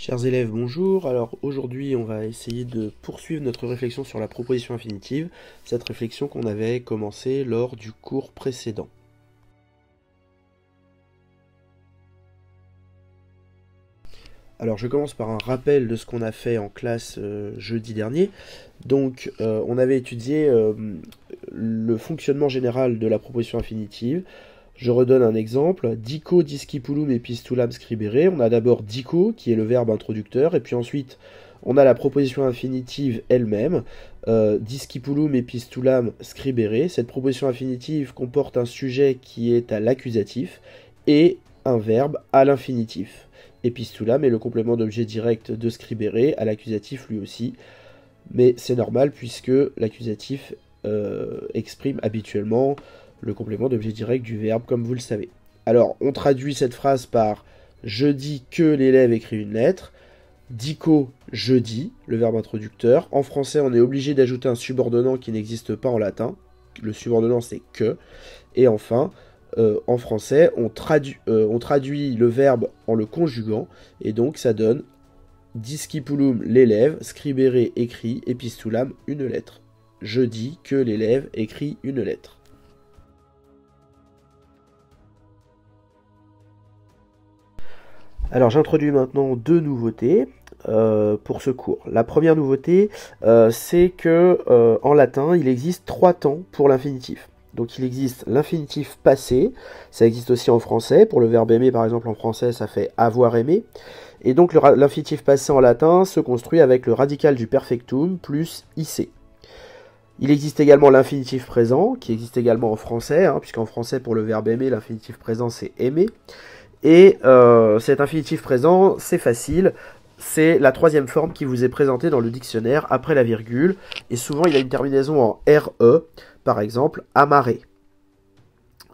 Chers élèves, bonjour. Alors aujourd'hui, on va essayer de poursuivre notre réflexion sur la proposition infinitive, cette réflexion qu'on avait commencée lors du cours précédent. Alors je commence par un rappel de ce qu'on a fait en classe jeudi dernier. Donc on avait étudié le fonctionnement général de la proposition infinitive. Je redonne un exemple. Dico discipulum epistulam scribere. On a d'abord dico, qui est le verbe introducteur, et puis ensuite on a la proposition infinitive elle-même, discipulum epistulam scribere. Cette proposition infinitive comporte un sujet qui est à l'accusatif et un verbe à l'infinitif. Epistulam est le complément d'objet direct de scribere, à l'accusatif lui aussi, mais c'est normal puisque l'accusatif exprime habituellement le complément d'objet direct du verbe, comme vous le savez. Alors, on traduit cette phrase par « je dis que l'élève écrit une lettre », dico, je dis, le verbe introducteur. En français, on est obligé d'ajouter un subordonnant qui n'existe pas en latin. Le subordonnant, c'est « que ». Et enfin, en français, on traduit le verbe en le conjuguant, et donc ça donne « discipulum, l'élève, scribere, écrit, epistulam, une lettre ». Je dis que l'élève écrit une lettre. Alors j'introduis maintenant deux nouveautés pour ce cours. La première nouveauté, c'est que en latin, il existe trois temps pour l'infinitif. Donc il existe l'infinitif passé, ça existe aussi en français. Pour le verbe aimer, par exemple, en français, ça fait avoir aimé. Et donc l'infinitif passé en latin se construit avec le radical du perfectum plus ic. Il existe également l'infinitif présent, qui existe également en français, puisqu'en français, pour le verbe aimer, l'infinitif présent, c'est aimer. Et cet infinitif présent, c'est facile, c'est la troisième forme qui vous est présentée dans le dictionnaire après la virgule, et souvent il a une terminaison en RE, par exemple, amarrer.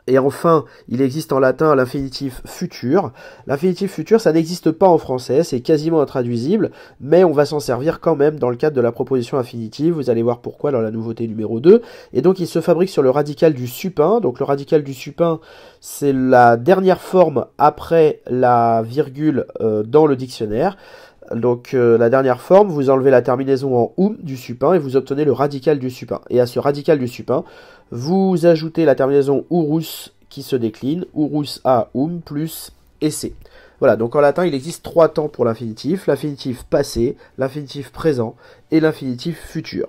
Et enfin, il existe en latin l'infinitif futur. L'infinitif futur, ça n'existe pas en français, c'est quasiment intraduisible, mais on va s'en servir quand même dans le cadre de la proposition infinitive. Vous allez voir pourquoi dans la nouveauté numéro 2. Et donc, il se fabrique sur le radical du supin. Donc, le radical du supin, c'est la dernière forme après la virgule dans le dictionnaire. Donc la dernière forme, vous enlevez la terminaison en du supin et vous obtenez le radical du supin. Et à ce radical du supin, vous ajoutez la terminaison urus qui se décline, urus a plus ec. Voilà, donc en latin, il existe trois temps pour l'infinitif passé, l'infinitif présent et l'infinitif futur.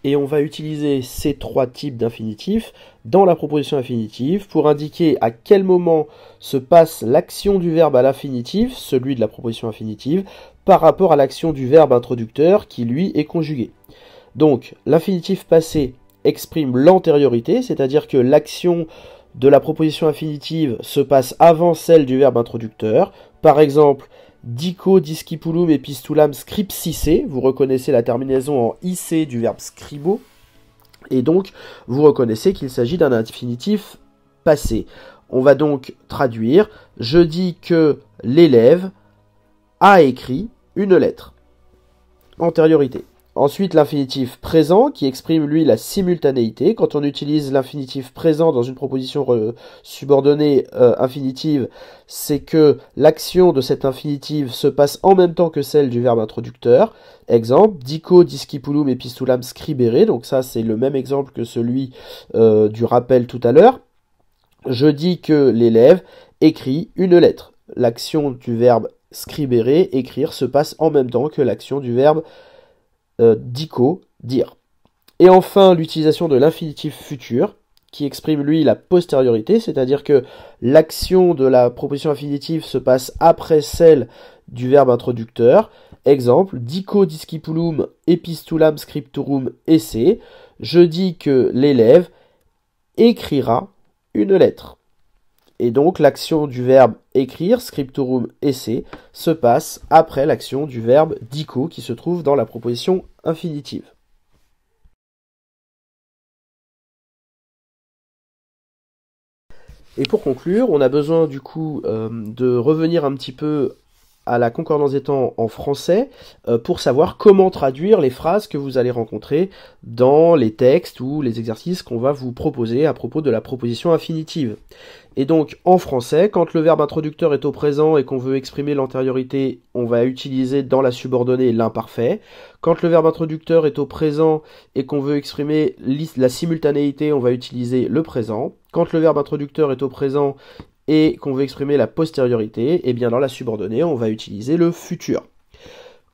Et on va utiliser ces trois types d'infinitifs dans la proposition infinitive pour indiquer à quel moment se passe l'action du verbe à l'infinitif, celui de la proposition infinitive, par rapport à l'action du verbe introducteur qui, lui, est conjugué. Donc, l'infinitif passé exprime l'antériorité, c'est-à-dire que l'action de la proposition infinitive se passe avant celle du verbe introducteur. Par exemple, dico discipulum epistulam scripsice, vous reconnaissez la terminaison en ic du verbe scribo, et donc vous reconnaissez qu'il s'agit d'un infinitif passé. On va donc traduire, je dis que l'élève a écrit une lettre. Antériorité. Ensuite, l'infinitif présent, qui exprime, lui, la simultanéité. Quand on utilise l'infinitif présent dans une proposition subordonnée infinitive, c'est que l'action de cette infinitive se passe en même temps que celle du verbe introducteur. Exemple, dico discipulum epistulam scribere. Donc ça, c'est le même exemple que celui du rappel tout à l'heure. Je dis que l'élève écrit une lettre. L'action du verbe scribere, écrire, se passe en même temps que l'action du verbe dico, dire. Et enfin, l'utilisation de l'infinitif futur, qui exprime, lui, la postériorité, c'est-à-dire que l'action de la proposition infinitive se passe après celle du verbe introducteur. Exemple, dico discipulum epistulam scripturum esse. Je dis que l'élève écrira une lettre. Et donc l'action du verbe écrire, scripturum esse, se passe après l'action du verbe dico qui se trouve dans la proposition infinitive. Et pour conclure, on a besoin du coup de revenir un petit peu à la concordance des temps en français pour savoir comment traduire les phrases que vous allez rencontrer dans les textes ou les exercices qu'on va vous proposer à propos de la proposition infinitive. Et donc en français, quand le verbe introducteur est au présent et qu'on veut exprimer l'antériorité, on va utiliser dans la subordonnée l'imparfait. Quand le verbe introducteur est au présent et qu'on veut exprimer la simultanéité, on va utiliser le présent. Quand le verbe introducteur est au présent et qu'on veut exprimer la postériorité, et bien dans la subordonnée, on va utiliser le futur.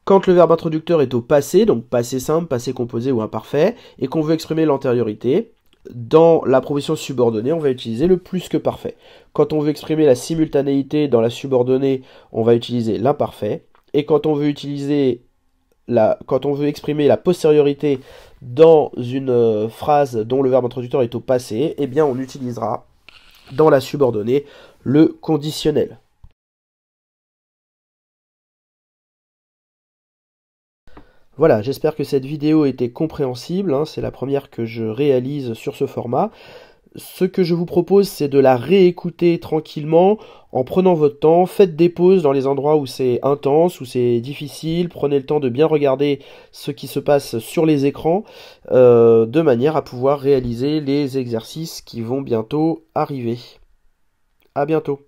Quand le verbe introducteur est au passé, donc passé simple, passé composé ou imparfait, et qu'on veut exprimer l'antériorité, dans la proposition subordonnée, on va utiliser le plus que parfait. Quand on veut exprimer la simultanéité dans la subordonnée, on va utiliser l'imparfait. Et quand on veut exprimer la postériorité dans une phrase dont le verbe introducteur est au passé, eh bien on utilisera dans la subordonnée le conditionnel. Voilà, j'espère que cette vidéo était compréhensible, c'est la première que je réalise sur ce format. Ce que je vous propose, c'est de la réécouter tranquillement, en prenant votre temps, faites des pauses dans les endroits où c'est intense, où c'est difficile, prenez le temps de bien regarder ce qui se passe sur les écrans, de manière à pouvoir réaliser les exercices qui vont bientôt arriver. À bientôt.